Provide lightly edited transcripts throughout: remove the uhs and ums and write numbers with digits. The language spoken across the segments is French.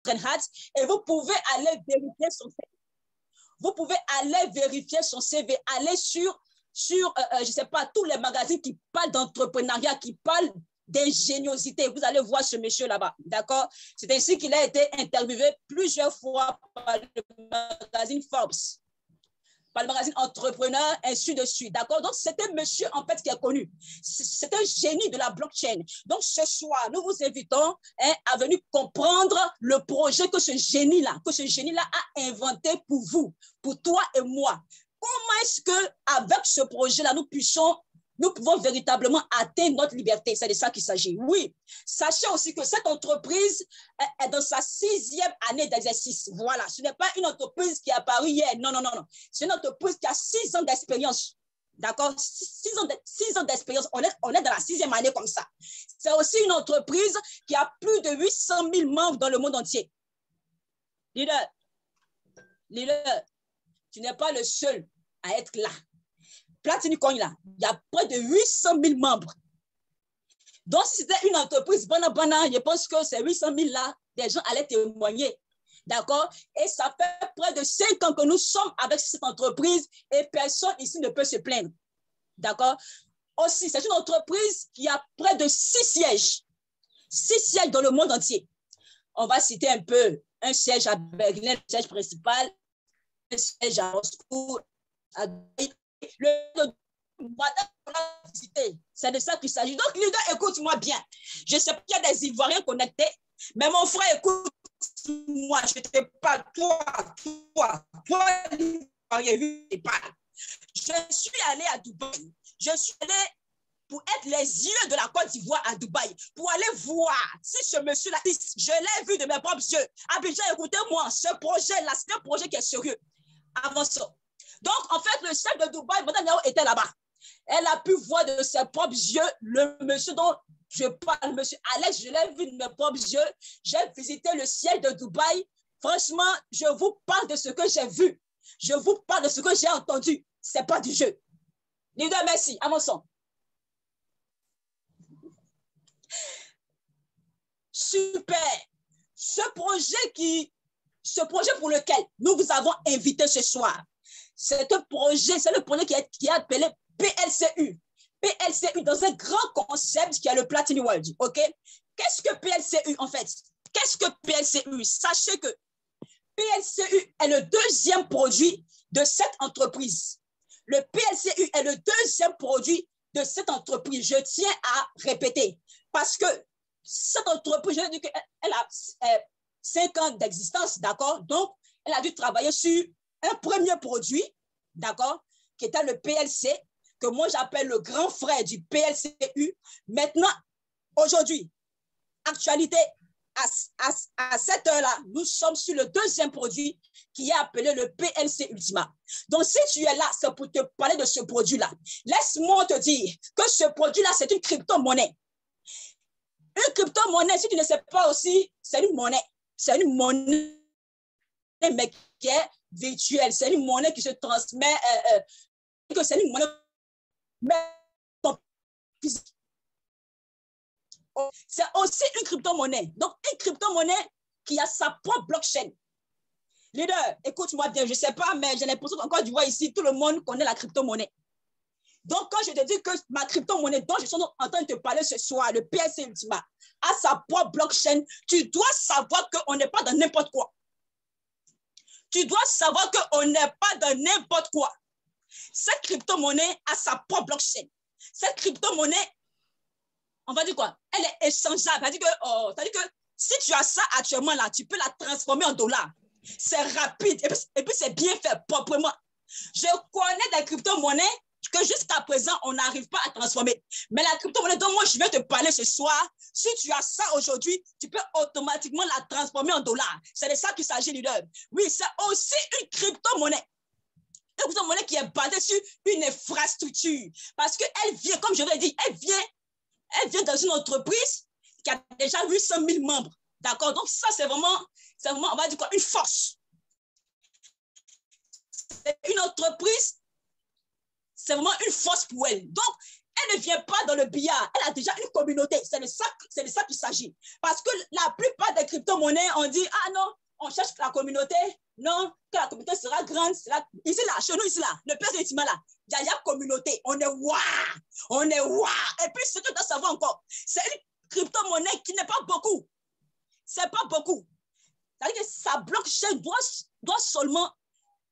Reinhardt et vous pouvez aller vérifier son CV. Vous pouvez aller vérifier son CV, aller sur je ne sais pas, tous les magazines qui parlent d'entrepreneuriat, qui parlent d'ingéniosité. Vous allez voir ce monsieur là-bas, d'accord? C'est ainsi qu'il a été interviewé plusieurs fois par le magazine Forbes, par le magazine Entrepreneur, ainsi de suite, d'accord? Donc, c'est un monsieur, en fait, qui est connu. C'est un génie de la blockchain. Donc, ce soir, nous vous invitons à venir comprendre le projet que ce génie-là a inventé pour vous, pour toi et moi. Comment est-ce qu'avec ce projet-là, nous pouvons véritablement atteindre notre liberté? C'est de ça qu'il s'agit. Oui, sachez aussi que cette entreprise est dans sa 6e année d'exercice. Voilà, ce n'est pas une entreprise qui est apparue hier. Non, non, non, non. C'est une entreprise qui a 6 ans d'expérience. D'accord? 6 ans d'expérience. On est dans la 6e année comme ça. C'est aussi une entreprise qui a plus de 800 000 membres dans le monde entier. Leader, tu n'es pas le seul à être là. Platini Coin, là, il y a près de 800 000 membres. Donc, si c'était une entreprise, je pense que ces 800 000 là, des gens allaient témoigner. D'accord? Et ça fait près de 5 ans que nous sommes avec cette entreprise et personne ici ne peut se plaindre. D'accord? Aussi, c'est une entreprise qui a près de 6 sièges. 6 sièges dans le monde entier. On va citer un peu un siège à Berlin, le siège principal, un siège à Moscou, à c'est de ça qu'il s'agit. Donc, leader, écoute-moi bien. Je sais qu'il y a des Ivoiriens connectés, mais mon frère, écoute-moi, je te parle, toi, l'Ivoirien, je parle. Je suis allé à Dubaï. Je suis allé pour être les yeux de la Côte d'Ivoire à Dubaï, pour aller voir si ce monsieur-là, je l'ai vu de mes propres yeux. Abidjan, écoutez-moi, ce projet-là, c'est un projet qui est sérieux. Avançons. Donc, en fait, le chef de Dubaï, Mme Yao, était là-bas. Elle a pu voir de ses propres yeux le monsieur dont je parle, monsieur Alex, je l'ai vu de mes propres yeux. J'ai visité le siège de Dubaï. Franchement, je vous parle de ce que j'ai vu. Je vous parle de ce que j'ai entendu. Ce n'est pas du jeu. Leader, merci. Avançons. Super. Ce projet pour lequel nous vous avons invité ce soir, c'est le projet qui est appelé PLCU. PLCU dans un grand concept qui est le Platini World. OK? Qu'est-ce que PLCU en fait? Qu'est-ce que PLCU? Sachez que PLCU est le 2e produit de cette entreprise. Le PLCU est le 2e produit de cette entreprise. Je tiens à répéter parce que cette entreprise, je dis qu'elle a 5 ans d'existence, d'accord? Donc, elle a dû travailler sur un premier produit, d'accord, qui était le PLC, que moi j'appelle le grand frère du PLCU. Maintenant, aujourd'hui, actualité, à cette heure-là, nous sommes sur le 2e produit qui est appelé le PLC Ultima. Donc, si tu es là, c'est pour te parler de ce produit-là. Laisse-moi te dire que ce produit-là, c'est une crypto-monnaie. Une crypto-monnaie, si tu ne sais pas aussi, c'est une monnaie. C'est une monnaie, mais qui est virtuelle. C'est une monnaie qui se transmet, c'est une monnaie physique. C'est aussi une crypto-monnaie. Donc, une crypto-monnaie qui a sa propre blockchain. Leader, écoute-moi bien, je ne sais pas, mais j'ai l'impression qu'encore du vois ici, tout le monde connaît la crypto-monnaie. Donc, quand je te dis que ma crypto-monnaie dont je suis en train de te parler ce soir, le PLC Ultima, a sa propre blockchain, tu dois savoir qu'on n'est pas dans n'importe quoi. Tu dois savoir qu'on n'est pas dans n'importe quoi. Cette crypto-monnaie a sa propre blockchain. Cette crypto-monnaie, on va dire quoi? Elle est échangeable. C'est-à-dire que si tu as ça actuellement là, tu peux la transformer en dollars. C'est rapide et puis c'est bien fait proprement. Je connais des crypto-monnaies que jusqu'à présent, on n'arrive pas à transformer. Mais la crypto-monnaie dont moi je vais te parler ce soir, si tu as ça aujourd'hui, tu peux automatiquement la transformer en dollars. C'est de ça qu'il s'agit, leader. Oui, c'est aussi une crypto-monnaie. Une crypto-monnaie qui est basée sur une infrastructure. Parce qu'elle vient, comme je l'ai dit, elle vient dans une entreprise qui a déjà 800 000 membres. D'accord? Donc, ça, c'est vraiment, on va dire quoi, une force. C'est une entreprise, c'est vraiment une force pour elle. Donc, Elle ne vient pas dans le billard. Elle a déjà une communauté. C'est de ça qu'il s'agit. Parce que la plupart des crypto-monnaies, on dit, ah non, on cherche la communauté. Non, que la communauté sera grande. Ici, là, chez nous, ici, là, le père de là, il y a communauté. On est waouh. On est waouh. Et puis, ce que tu dois savoir encore, c'est une crypto-monnaie qui n'est pas beaucoup. C'est pas beaucoup. C'est-à-dire que sa blockchain doit seulement,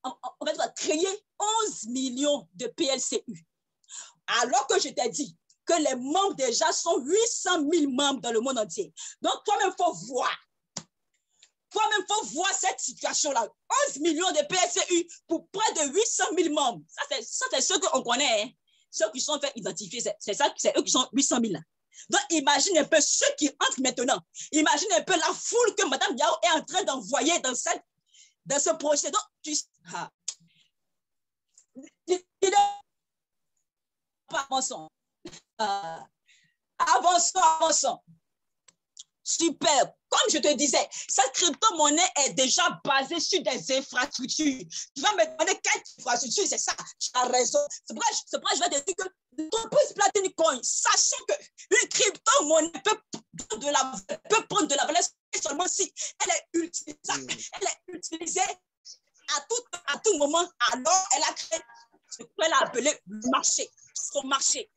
on va dire, créer 11 millions de PLCU. Alors que je t'ai dit que les membres déjà sont 800 000 membres dans le monde entier. Donc, toi-même, il faut voir. Toi-même, il faut voir cette situation-là. 11 millions de PSCU pour près de 800 000 membres. Ça, c'est ceux qu'on connaît. Hein. Ceux qui sont fait identifier, c'est eux qui sont 800 000. Là. Donc, imagine un peu ceux qui entrent maintenant. Imagine un peu la foule que Mme Yao est en train d'envoyer dans ce projet. Donc, avançons. Avançons. Super. Comme je te disais, cette crypto-monnaie est déjà basée sur des infrastructures. Tu vas me demander quelle infrastructure, c'est ça. Tu as raison. C'est pourquoi je vais te dire que l'entreprise Platinum Coin, sachant qu'une crypto-monnaie peut prendre de la valeur seulement si elle est utilisée à tout moment. Alors, elle a créé ce qu'elle a appelé le marché, son marché.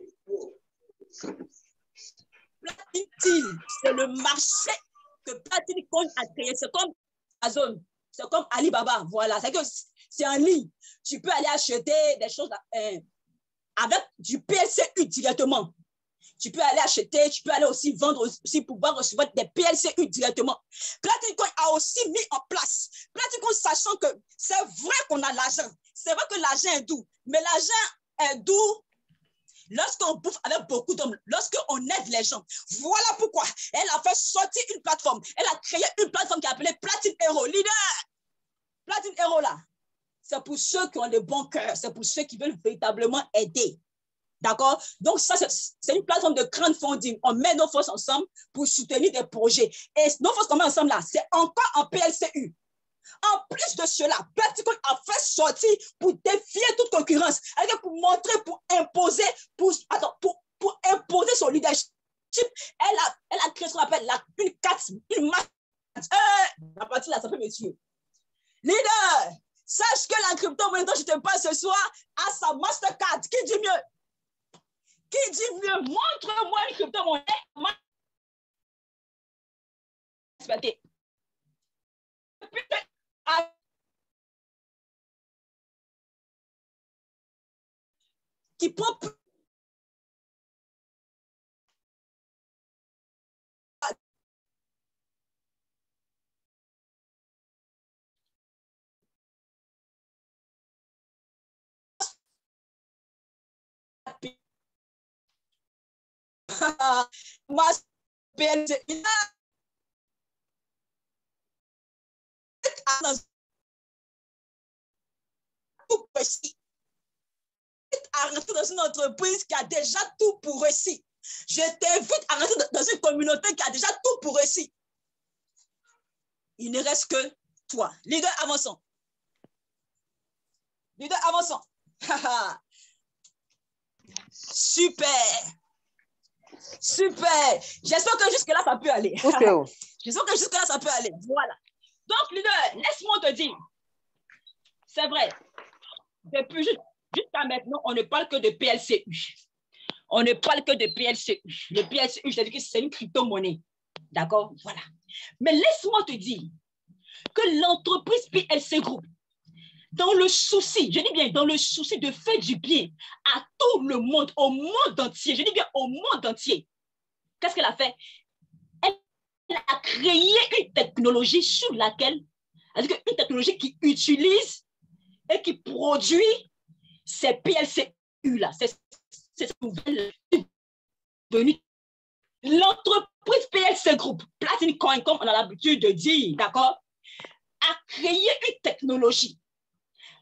Platinum, c'est le marché que Platinum Coin a créé. C'est comme Amazon, c'est comme Alibaba. Voilà, c'est en ligne. Tu peux aller acheter des choses avec du PLCU directement. Tu peux aller acheter, tu peux aller aussi vendre aussi pour pouvoir recevoir des PLCU directement. Platinum Coin a aussi mis en place. Platinum Coin, sachant que c'est vrai qu'on a l'argent. C'est vrai que l'argent est doux, mais l'argent est doux lorsqu'on bouffe avec beaucoup d'hommes, lorsqu'on aide les gens. Voilà pourquoi elle a fait sortir une plateforme. Elle a créé une plateforme qui est appelée Platinum Hero. Leader, Platinum Hero là, c'est pour ceux qui ont le bon cœur, c'est pour ceux qui veulent véritablement aider. D'accord? Donc, ça, c'est une plateforme de crowdfunding. On met nos forces ensemble pour soutenir des projets. Et nos forces qu'on met ensemble là, c'est encore en PLCU. En plus de cela, Platinum a fait sortir pour défier toute concurrence, pour montrer, pour imposer, pour imposer son leadership. Elle a créé ce qu'on appelle une marque. La partie là, ça fait monsieur. Leader, sache que la crypto-monnaie dont je te parle ce soir a sa Mastercard. Qui dit mieux? Qui dit mieux? Montre-moi une crypto-monnaie. Qui prend tout réussir. À rentrer dans une entreprise qui a déjà tout pour réussir. Je t'invite à rentrer dans une communauté qui a déjà tout pour réussir. Il ne reste que toi. Leader, avançons. Leader, avançons. Super. Super. J'espère que jusque-là, ça peut aller. J'espère que jusque-là, ça peut aller. Voilà. Donc, leader, laisse-moi te dire. C'est vrai. Depuis jusqu'à maintenant, on ne parle que de PLCU. On ne parle que de PLCU. Le PLCU, je te dis que c'est une crypto-monnaie. D'accord? Voilà. Mais laisse-moi te dire que l'entreprise PLC Group, dans le souci, je dis bien dans le souci de faire du bien à tout le monde, au monde entier, je dis bien au monde entier, qu'est-ce qu'elle a fait? Elle a créé une technologie sur laquelle, une technologie qui utilise et qui produit ces PLCU-là, ces nouvelles venues. L'entreprise PLC Group, Platinum Coin, comme on a l'habitude de dire, d'accord, a créé une technologie,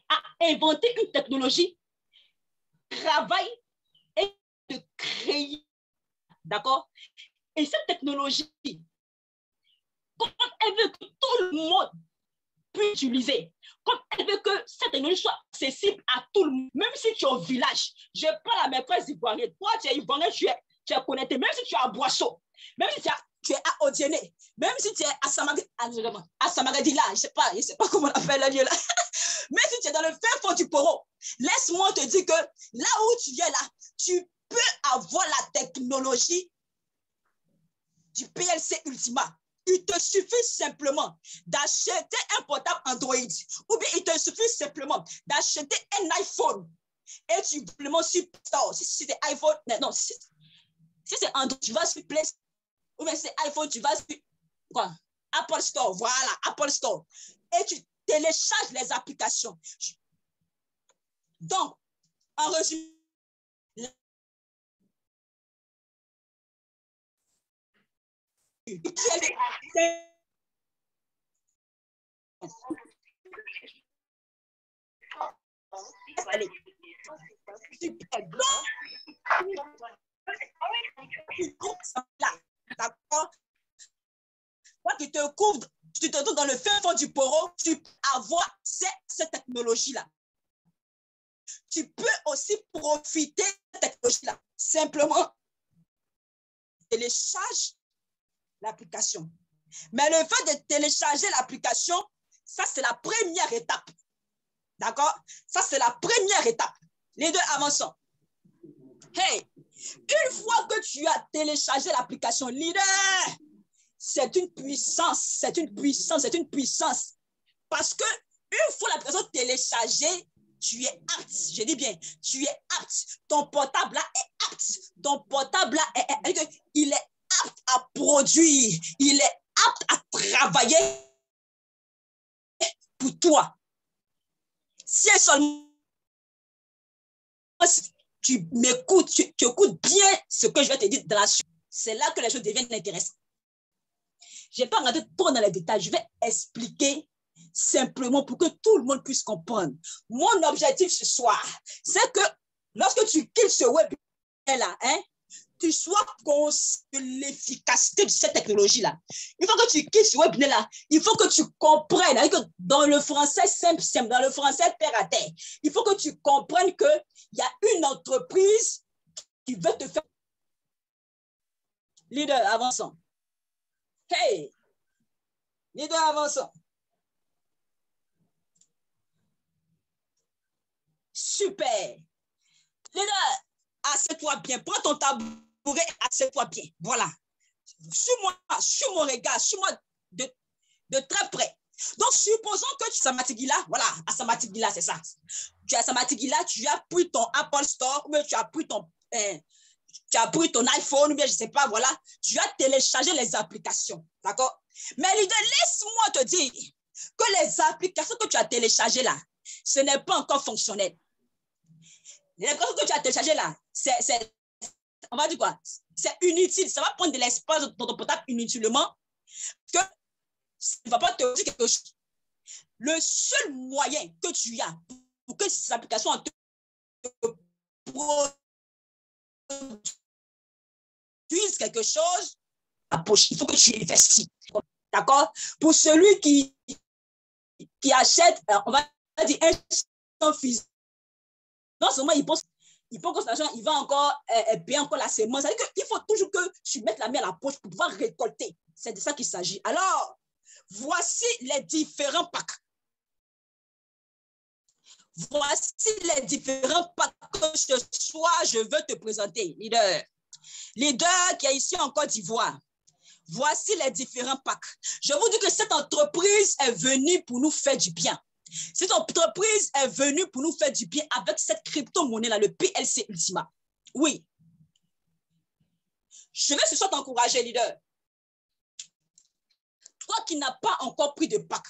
a inventé une technologie, travaille et de créer, d'accord? Et cette technologie, comme elle veut que tout le monde puisse utiliser. Comme elle veut que cette technologie soit accessible à tout le monde, même si tu es au village. Je parle à mes frères ivoiriens. Toi, tu es ivoirien, tu es connecté. Même si tu es à Boisseau, même si tu es à Odiéné, même si tu es à Samaradi, là, je ne sais pas comment on appelle le lieu là. Même si tu es dans le fin fond du Poro, laisse-moi te dire que là où tu es là, tu peux avoir la technologie du PLC Ultima. Il te suffit simplement d'acheter un portable Android ou bien il te suffit simplement d'acheter un iPhone et tu simplement sur Store. Si c'est iPhone, non, si c'est Android, tu vas sur Play Store ou bien c'est iPhone, tu vas sur quoi? Apple Store, voilà, Apple Store. Et tu télécharges les applications. Donc, en résumé, allez. D'accord? Toi qui te couvres, tu te trouves dans le fin fond du Poro, tu peux avoir cette technologie-là. Tu peux aussi profiter de cette technologie-là. Simplement, télécharge l'application. Mais le fait de télécharger l'application, ça, c'est la première étape. D'accord? Ça, c'est la première étape. Les deux avançons. Hey, une fois que tu as téléchargé l'application Leader, c'est une puissance, c'est une puissance, c'est une puissance. Parce que une fois l'application téléchargée, tu es apte. Je dis bien, tu es apte. Ton portable là est apte. Ton portable là il est apte à produire. Il est apte à travailler pour toi. Si seulement tu m'écoutes, tu écoutes bien ce que je vais te dire dans la suite, c'est là que les choses deviennent intéressantes. Je ne vais pas rentrer trop dans les détails, je vais expliquer simplement pour que tout le monde puisse comprendre. Mon objectif ce soir, c'est que lorsque tu quittes ce web-là, tu sois conscient de l'efficacité de cette technologie-là. Il faut que tu quittes ce web-là, il faut que tu comprennes, que dans le français simple, dans le français terre à terre, il faut que tu comprennes qu'il y a une entreprise qui veut te faire. Leader, avançons. Hey, leader, avançons. Super. Leader, assieds-toi bien. Prends ton tabouret, assieds-toi bien. Voilà. Suis-moi, suis mon regard, suis-moi de très près. Donc, supposons que tu es à Samatigila, voilà, à Samatigila, c'est ça. Tu es à Samatigila, tu as pris ton Apple Store, ou bien tu as pris ton iPhone, ou bien je ne sais pas, voilà. Tu as téléchargé les applications, d'accord? Mais leader, laisse-moi te dire que les applications que tu as téléchargées là, ce n'est pas encore fonctionnel. Les applications que tu as téléchargées là, on va dire quoi? C'est inutile. Ça va prendre de l'espace dans ton portable inutilement. Que ça ne va pas te dire quelque chose. Le seul moyen que tu as pour que ces applications te produisent quelque chose, la poche, il faut que tu investis. D'accord? Pour celui qui achète, on va dire, un fusil, non seulement il pense que l'argent, il va encore payer encore la semence. C'est-à-dire qu'il faut toujours que tu mettes la main à la poche pour pouvoir récolter. C'est de ça qu'il s'agit. Alors, voici les différents packs. Voici les différents packs que ce soir, je veux te présenter, leader. Leader qui est ici en Côte d'Ivoire. Voici les différents packs. Je vous dis que cette entreprise est venue pour nous faire du bien. Cette entreprise est venue pour nous faire du bien avec cette crypto-monnaie-là, le PLC Ultima. Oui. Je vais ce soir t'encourager, leader. Toi qui n'as pas encore pris de pack,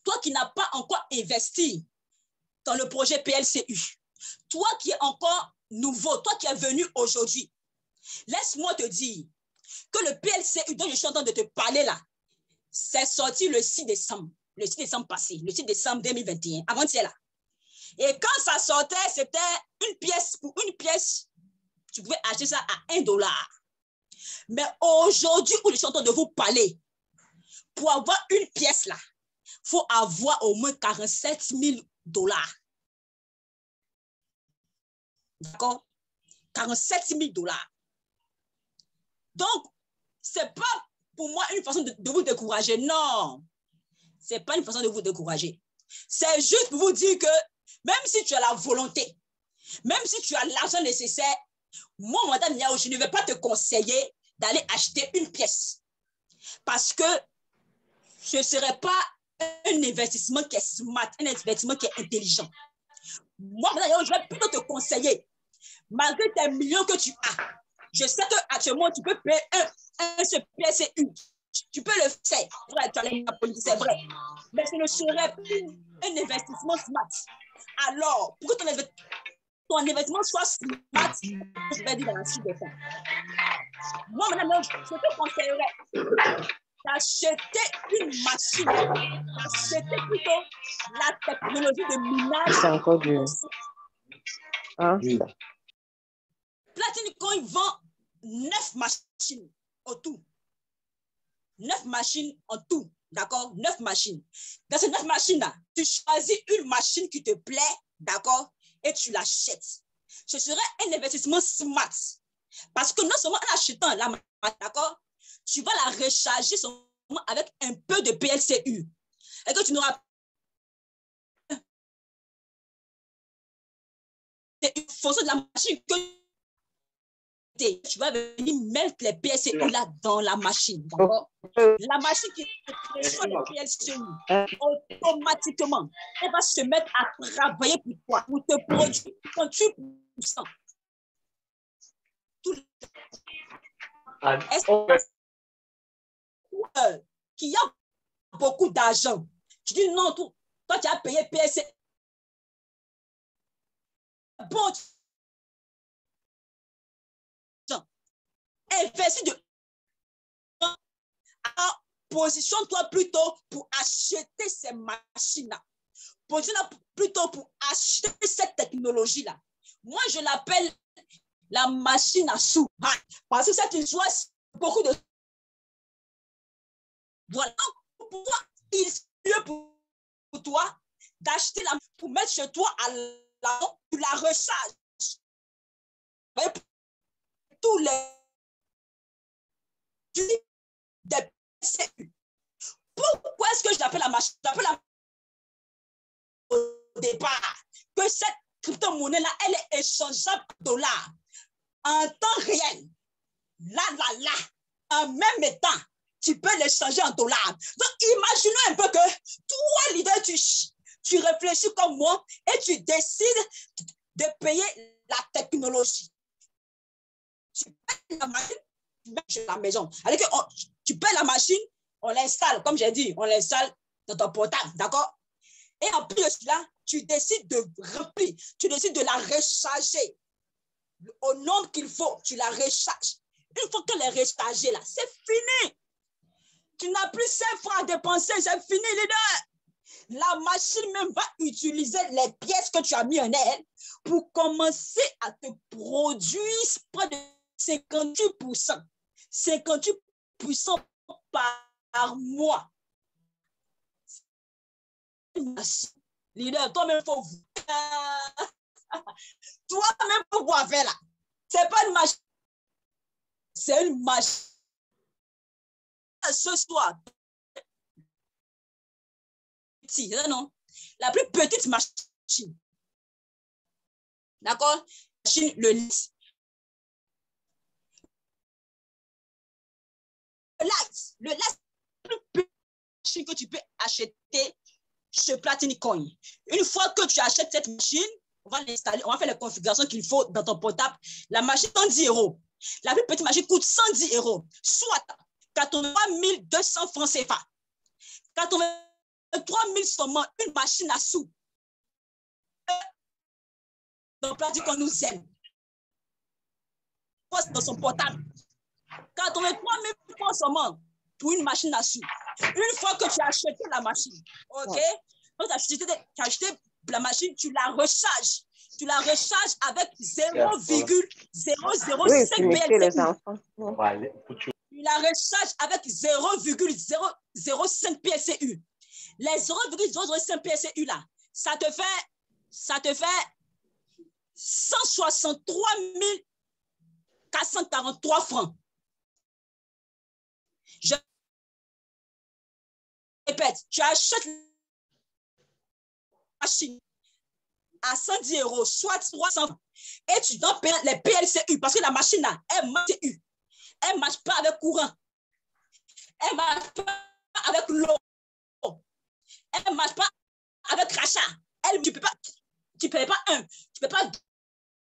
toi qui n'as pas encore investi dans le projet PLCU, toi qui es encore nouveau, toi qui es venu aujourd'hui, laisse-moi te dire que le PLCU dont je suis en train de te parler là, c'est sorti le 6 décembre. Le 6 décembre passé, le 6 décembre 2021, avant-hier là. Et quand ça sortait, c'était une pièce, pour une pièce, tu pouvais acheter ça à $1. Mais aujourd'hui, où je suis en train de vous parler, pour avoir une pièce là, faut avoir au moins 47 000 $. D'accord? 47 000 $. Donc, ce n'est pas pour moi une façon de vous décourager. Non, ce n'est pas une façon de vous décourager. C'est juste pour vous dire que même si tu as la volonté, même si tu as l'argent nécessaire, moi, Madame Niao, je ne vais pas te conseiller d'aller acheter une pièce. Parce que ce ne serait pas un investissement qui est smart, un investissement qui est intelligent. Moi, Madame Niao, je vais plutôt te conseiller, malgré tes millions que tu as, je sais qu'actuellement, tu peux payer un PSU. Tu peux le faire. Ouais, tu as les politiques, c'est vrai. Mais ce ne serait plus un investissement smart. Alors, pour que ton investissement soit smart, je vais dire dans la suite des fonds. Moi, madame, je te conseillerais d'acheter une machine, d'acheter plutôt la technologie de minage. C'est encore du... Hein? Platini Coin vend 9 machines en tout. 9 machines en tout, d'accord? 9 machines. Dans ces 9 machines-là, tu choisis une machine qui te plaît, d'accord? Et tu l'achètes. Ce serait un investissement smart. Parce que non seulement en achetant la machine, d'accord? Tu vas la recharger seulement avec un peu de PLCU. Et que tu n'auras une fonction de la machine que tu vas venir mettre les PLCU là dans la machine, d'accord? La machine qui reçoit les PLCU, automatiquement, elle va se mettre à travailler pour toi, pour te produire 38%. Est-ce qu'il y a beaucoup d'argent? Tu dis non, toi tu as payé PLCU. Bon, investis de positionne-toi plutôt pour acheter ces machines-là. Positionne-toi plutôt pour acheter cette technologie-là. Moi, je l'appelle la machine à sous. Parce que cette histoire, beaucoup de... Voilà. Pourquoi il est mieux pour toi d'acheter la pour mettre chez toi à la tu la recharges. Tous les des PCU. Pourquoi est-ce que je l'appelle la machine? Je l'appelle au départ que cette crypto-monnaie-là, elle est échangeable en dollars en temps réel. Là, en même temps, tu peux l'échanger en dollars. Donc, imaginez un peu que toi, leader, tu réfléchis comme moi et tu décides de payer la technologie. Tu payes la machine, tu mets chez la maison. Alors que tu payes la machine, on l'installe, comme j'ai dit, on l'installe dans ton portable, d'accord? Et en plus de cela, tu décides de remplir, tu décides de la recharger. Au nombre qu'il faut, tu la recharges. Une fois qu'elle est rechargée, là, c'est fini. Tu n'as plus 5 francs à dépenser, c'est fini, leader. La machine même va utiliser les pièces que tu as mis en elle pour commencer à te produire près de 58%. 58% par mois. Leader, toi-même, il faut toi-même, faut voir faire là. Ce n'est pas une machine. C'est une machine. Ce soir, non, la plus petite machine. D'accord? Machine, le light. Le light, c'est la plus petite machine que tu peux acheter chez Platini Coin. Une fois que tu achètes cette machine, on va l'installer, on va faire les configurations qu'il faut dans ton portable. La machine coûte 110 €. La plus petite machine coûte 110 €, soit 83 200 francs CFA. 83 000 seulement, une machine à sous. Donc, Platini qu'on nous aime. Dans son portable. 83 000 francs seulement pour une machine à sous. Une fois que tu as acheté la machine, ok? Quand tu as acheté la machine, tu la recharges. Tu la recharges avec 0,005 PLCU. Tu la recharges avec 0,005 PLCU. Les 0,005 PSU là, ça te fait 163 443 francs. Je répète, tu achètes la machine à 110 €, soit 300 francs, et tu dois payer les PLCU parce que la machine là, elle ne marche pas avec courant, elle ne marche pas avec l'eau, elle ne marche pas avec rachat. Tu ne payes pas un, tu ne payes pas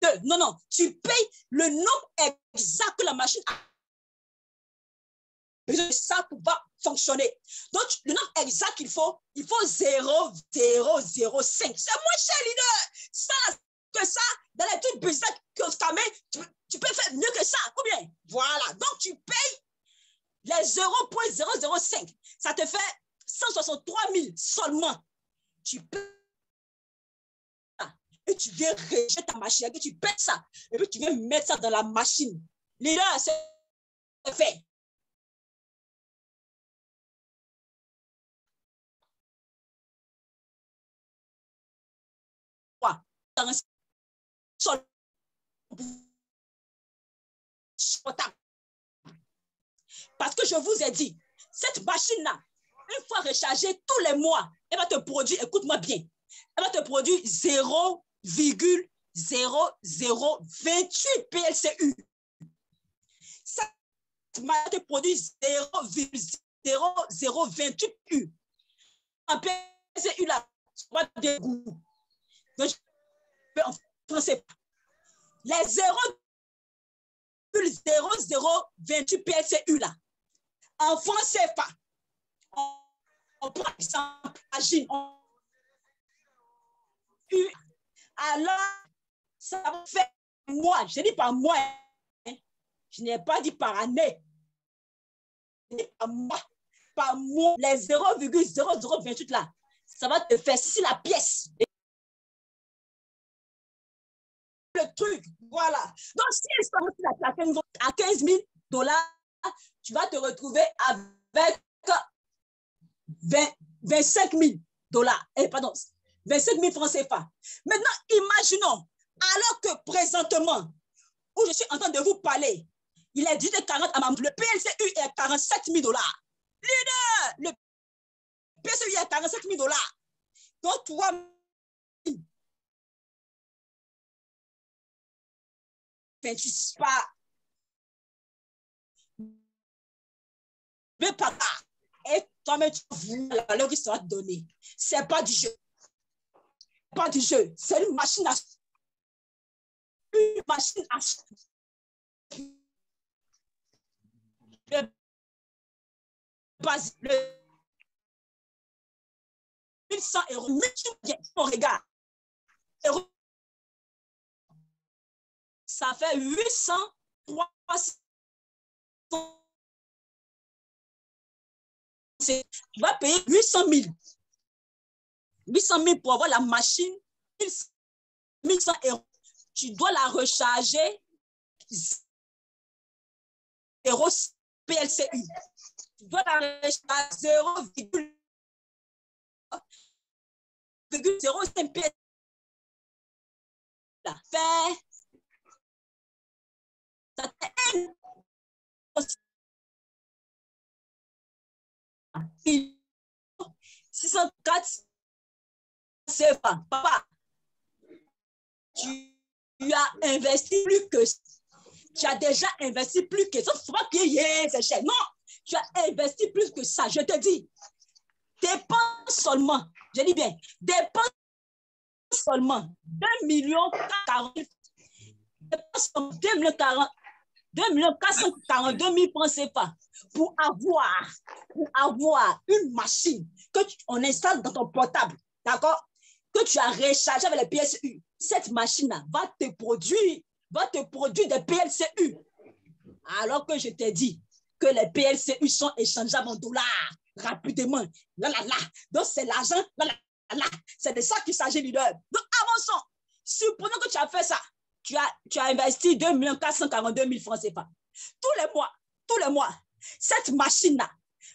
deux. Non, non, tu payes le nombre exact que la machine a besoin de ça pour fonctionner. Donc, le nombre exact qu'il faut, il faut 0,005. C'est moins cher, leader. Ça, que ça, dans les trucs business que tu peux faire mieux que ça. Combien? Voilà. Donc, tu payes les 0,005. Ça te fait 163 000 seulement. Tu payes et tu viens rejeter ta machine, et tu payes ça, et puis tu viens mettre ça dans la machine. Leader, c'est fait. Dans un sol parce que je vous ai dit, cette machine-là, une fois rechargée tous les mois, elle va te produire, écoute-moi bien, elle va te produire 0,0028 PLCU. Ça va te produire 0,0028 U. En PLCU, là, c'est pas de goût. Donc, en français, les 0,0028 PLCU, là, en français, pas. On prend exemple, alors, ça fait moi, je dis par mois, hein. Je n'ai pas dit par année. Je dis par mois, les 0,0028 là, ça va te faire si la pièce. Le truc, voilà. Donc, si elle sort à 15 000 $, tu vas te retrouver avec 25 000 $. Pardon, 25 000 francs CFA. Maintenant, imaginons, alors que présentement, où je suis en train de vous parler, il est 10h40 à le PLCU est à 47 000 $. Leader, le PLCU est à 47 000 $. Donc, toi, tu sais pas, mais pas là. Et toi-même, tu vois la valeur qui sera donnée. Ce n'est pas du jeu. Pas du jeu. C'est une machine à. Une machine à. Le 1100 €. On regarde. Ça fait 800, 300. Tu vas payer 800 000. 800 000 pour avoir la machine, 1100 €. Tu dois la recharger 0 PLCU. Tu dois la recharger 0,05 PLCU. Ça fait 604 CFA. Papa, tu as investi plus que ça. Tu as déjà investi plus que ça. Il ne faut pas payer, c'est cher. Non, tu as investi plus que ça. Je te dis, dépense seulement, je dis bien, dépense seulement 2 442 000 francs CFA pour avoir une machine que on installe dans ton portable, d'accord? Que tu as rechargé avec les PSU. Cette machine-là va te produire des PLCU. Alors que je t'ai dit que les PLCU sont échangeables en dollars rapidement. Là, là, là. Donc, c'est l'argent. Là, là, là. C'est de ça qu'il s'agit, leader. Donc, avançons. Supposons que tu as fait ça. Tu as investi 2 442 000 francs CFA. Tous les mois, cette machine-là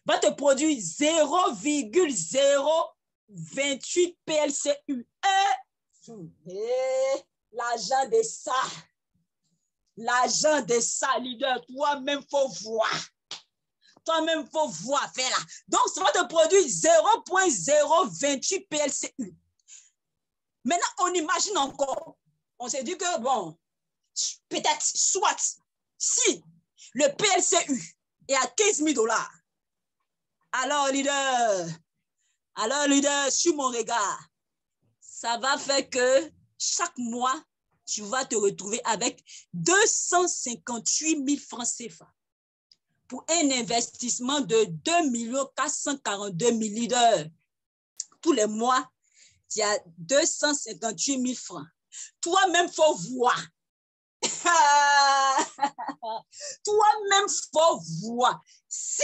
va te produire 0,028 PLCU. Et l'argent de ça. L'argent de ça, leader, toi-même, faut voir. Toi-même, faut voir, faire là. Donc, ça va te produire 0,028 PLCU. Maintenant, on imagine encore. On s'est dit que, bon, peut-être, soit, si le PLCU est à 15 000 $, alors, leader, sur mon regard, ça va faire que chaque mois, tu vas te retrouver avec 258 000 francs CFA pour un investissement de 2 442 000 leaders. Tous les mois, il y a 258 000 francs. Toi-même, il faut voir. Toi-même, il faut voir. Si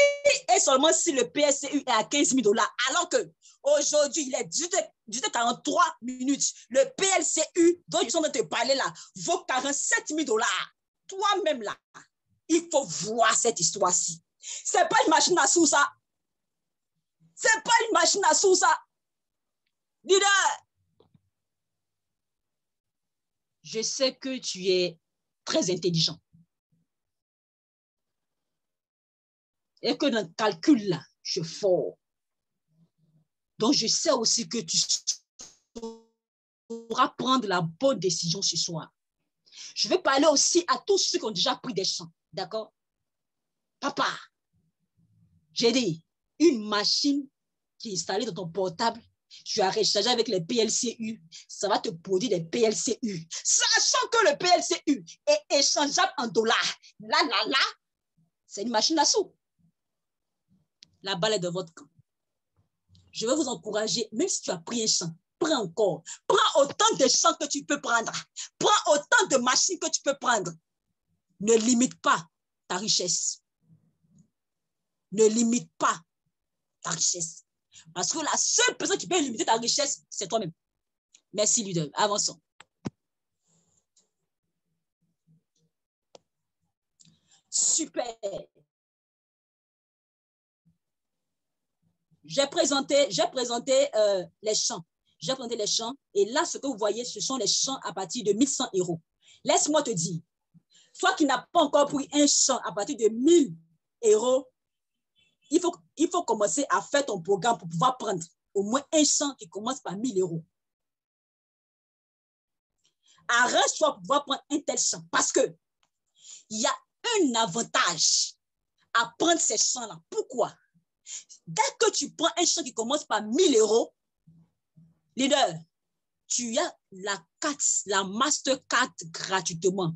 et seulement si le PSCU est à 15 000 $, alors que aujourd'hui, il est 18h43 minutes. Le PLCU dont je suis en train de te parler là vaut 47 000 $. Toi-même là, il faut voir cette histoire-ci. Ce n'est pas une machine à sous ça. Ce n'est pas une machine à sous ça. Leader, je sais que tu es très intelligent. Et que dans le calcul là, je suis fort. Donc, je sais aussi que tu pourras prendre la bonne décision ce soir. Je vais parler aussi à tous ceux qui ont déjà pris des champs. D'accord? Papa, j'ai dit, une machine qui est installée dans ton portable, tu as rechargé avec les PLCU, ça va te produire des PLCU. Sachant que le PLCU est échangeable en dollars. Là, c'est une machine à sous. La balle est de votre camp. Je vais vous encourager, même si tu as pris un champ, prends encore. Prends autant de champs que tu peux prendre. Prends autant de machines que tu peux prendre. Ne limite pas ta richesse. Ne limite pas ta richesse. Parce que la seule personne qui peut limiter ta richesse, c'est toi-même. Merci, leader. Avançons. Super. J'ai présenté les champs. J'ai présenté les champs. Et là, ce que vous voyez, ce sont les champs à partir de 1 100 €. Laisse-moi te dire, toi qui n'as pas encore pris un champ à partir de 1 000 €, il faut commencer à faire ton programme pour pouvoir prendre au moins un champ qui commence par 1 000 €. Arrange-toi pour pouvoir prendre un tel champ parce qu'il y a un avantage à prendre ces champs-là. Pourquoi? Dès que tu prends un champ qui commence par 1 000 €, leader, tu as la Mastercard gratuitement.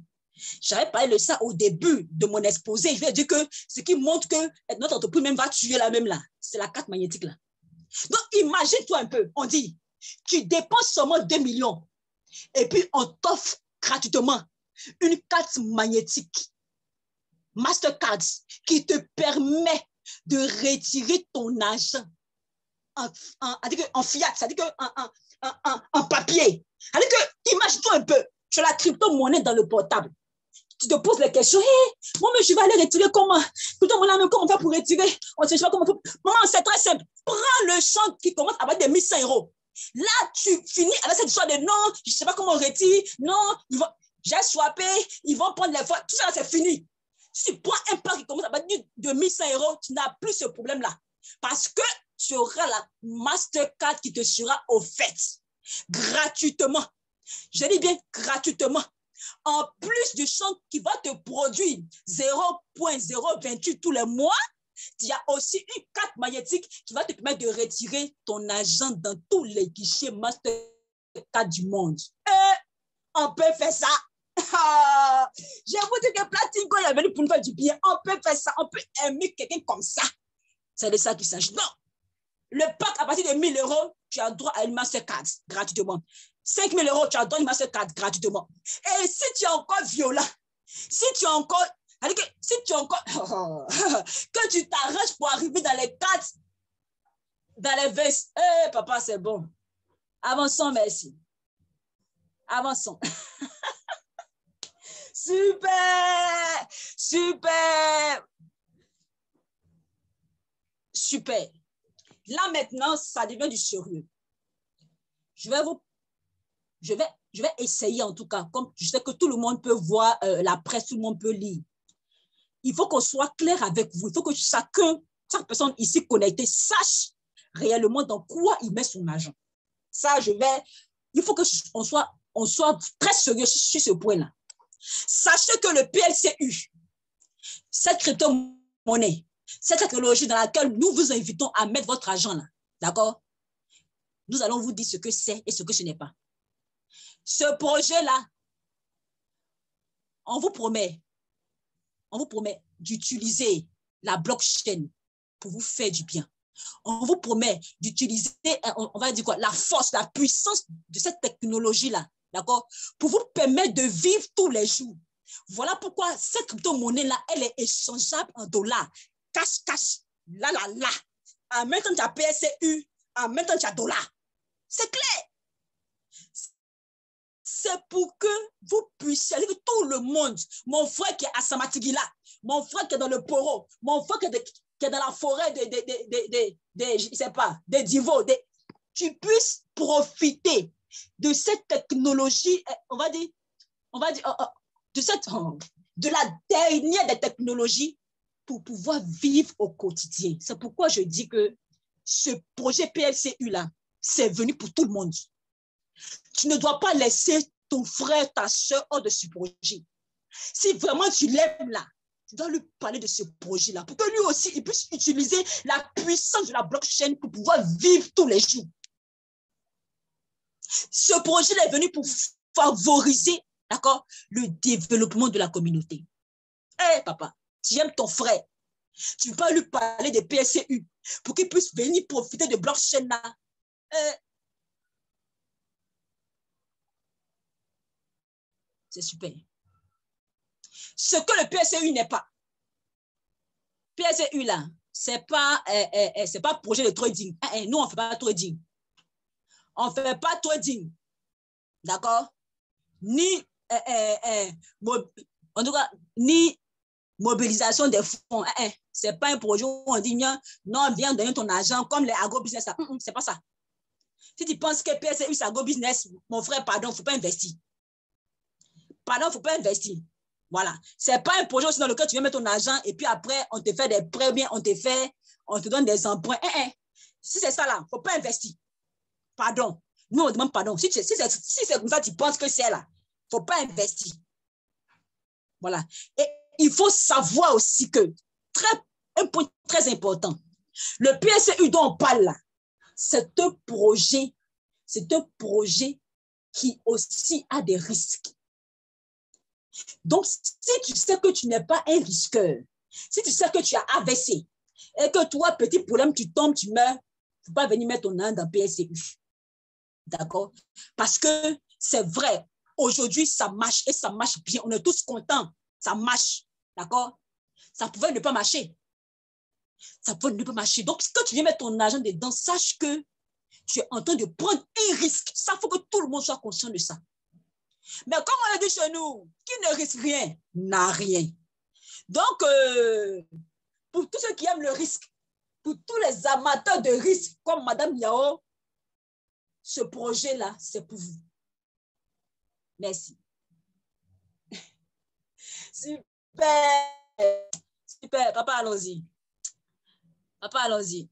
J'avais parlé de ça au début de mon exposé. Je vais dire que ce qui montre que notre entreprise même va tuer la même là, c'est la carte magnétique là. Donc, imagine-toi un peu, on dit, tu dépenses seulement 2 millions et puis on t'offre gratuitement une carte magnétique Mastercard qui te permet de retirer ton argent en fiat, c'est-à-dire en papier. C'est-à-dire que, imagine-toi un peu, tu as la crypto-monnaie dans le portable. Tu te poses les questions, hey, moi, mais je vais aller retirer comment? Comment on fait pour retirer? On ne sait pas comment on fait. Maman, c'est très simple. Prends le champ qui commence avec des 1 100 €. Là, tu finis avec cette histoire de non, je ne sais pas comment on retire. Non, j'ai swappé, ils vont prendre les fois. Tout ça, c'est fini. Si tu prends un plan qui commence à partir de 1 100 €, tu n'as plus ce problème-là. Parce que tu auras la Mastercard qui te sera offerte gratuitement. Je dis bien gratuitement. En plus du champ qui va te produire 0,028 tous les mois, il y a aussi une carte magnétique qui va te permettre de retirer ton argent dans tous les guichets Mastercard du monde. Et on peut faire ça. Je vous dis que Platine, quand il est venu pour nous faire du bien, on peut faire ça. On peut aimer quelqu'un comme ça. C'est de ça qu'il s'agit. Non. Le pack à partir de 1 000 €, tu as droit à une Mastercard gratuitement. 5 000 € tu as droit à une Mastercard gratuitement. Et si tu es encore violent, si tu es encore, que tu t'arranges pour arriver dans les 4, dans les 20, papa, c'est bon. Avançons, merci. Avançons. Super, super, Super. Là, maintenant, ça devient du sérieux. Je vais essayer, en tout cas, comme je sais que tout le monde peut voir la presse, tout le monde peut lire. Il faut qu'on soit clair avec vous. Il faut que chaque personne ici connectée sache réellement dans quoi il met son argent. Ça, il faut qu'on soit très sérieux sur ce point-là. Sachez que le PLCU, cette crypto-monnaie, cette technologie dans laquelle nous vous invitons à mettre votre argent là, d'accord? Nous allons vous dire ce que c'est et ce que ce n'est pas. Ce projet-là, on vous promet d'utiliser la blockchain pour vous faire du bien. On vous promet d'utiliser, on va dire quoi, la force, la puissance de cette technologie-là, d'accord, pour vous permettre de vivre tous les jours. Voilà pourquoi cette crypto-monnaie-là, elle est échangeable en dollars. Cash, là. En même temps, tu as PSCU, en même temps, tu as dollars. C'est clair. C'est pour que vous puissiez, tout le monde, mon frère qui est à Samatigila, mon frère qui est dans le Poro, mon frère qui est dans la forêt je sais pas, des Divo, tu puisses profiter de cette technologie, on va dire, de la dernière des technologies pour pouvoir vivre au quotidien. C'est pourquoi je dis que ce projet PLCU-là, c'est venu pour tout le monde. Tu ne dois pas laisser ton frère, ta soeur hors de ce projet. Si vraiment tu l'aimes là, tu dois lui parler de ce projet-là pour que lui aussi, il puisse utiliser la puissance de la blockchain pour pouvoir vivre tous les jours. Ce projet est venu pour favoriser, d'accord, le développement de la communauté. Hé, papa, tu aimes ton frère. Tu vas lui parler des PSCU pour qu'il puisse venir profiter de blockchain là. C'est super. Ce que le PSCU n'est pas. PSCU là, c'est pas projet de trading. Nous, on ne fait pas de trading. On ne fait pas de trading. D'accord? Ni, en tout cas, ni mobilisation des fonds. Ce n'est pas un projet où on dit non, viens donner ton argent comme les agro-business. C'est pas ça. Si tu penses que PSCU, c'est agro-business, mon frère, pardon, il ne faut pas investir. Pardon, il ne faut pas investir. Voilà. Ce n'est pas un projet aussi dans lequel tu viens mettre ton argent et puis après, on te fait des prêts, bien, on te donne des emprunts. Si c'est ça là, il ne faut pas investir. Pardon. Nous, on demande pardon. Si c'est comme ça, tu penses que c'est là, il ne faut pas investir. Voilà. Et il faut savoir aussi que, un point très important, le PSCU dont on parle là, c'est un projet qui aussi a des risques. Donc, si tu sais que tu n'es pas un risqueur, si tu sais que tu as AVC et que toi, petit problème, tu tombes, tu meurs, il ne faut pas venir mettre ton nom dans PSCU. D'accord? Parce que c'est vrai, aujourd'hui, ça marche et ça marche bien. On est tous contents. Ça marche. D'accord? Ça pouvait ne pas marcher. Ça pouvait ne pas marcher. Donc, quand tu viens mettre ton argent dedans, sache que tu es en train de prendre un risque. Ça, il faut que tout le monde soit conscient de ça. Mais comme on a dit chez nous, qui ne risque rien, n'a rien. Donc, pour tous ceux qui aiment le risque, pour tous les amateurs de risque, comme Madame Yao, ce projet-là, c'est pour vous. Merci. Super. Super. Papa, allons-y. Papa, allons-y.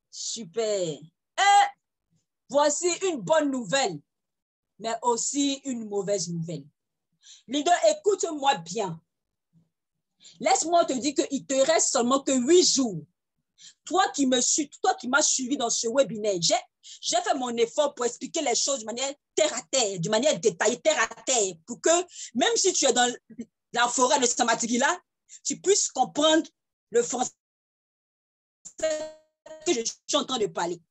Super. Et voici une bonne nouvelle, mais aussi une mauvaise nouvelle. Leader, écoute-moi bien. Laisse-moi te dire qu'il te reste seulement que 8 jours. Toi qui m'as suivi dans ce webinaire, j'ai fait mon effort pour expliquer les choses de manière terre à terre, de manière détaillée, terre à terre, pour que même si tu es dans la forêt de Samatigila, tu puisses comprendre le français que je suis en train de parler.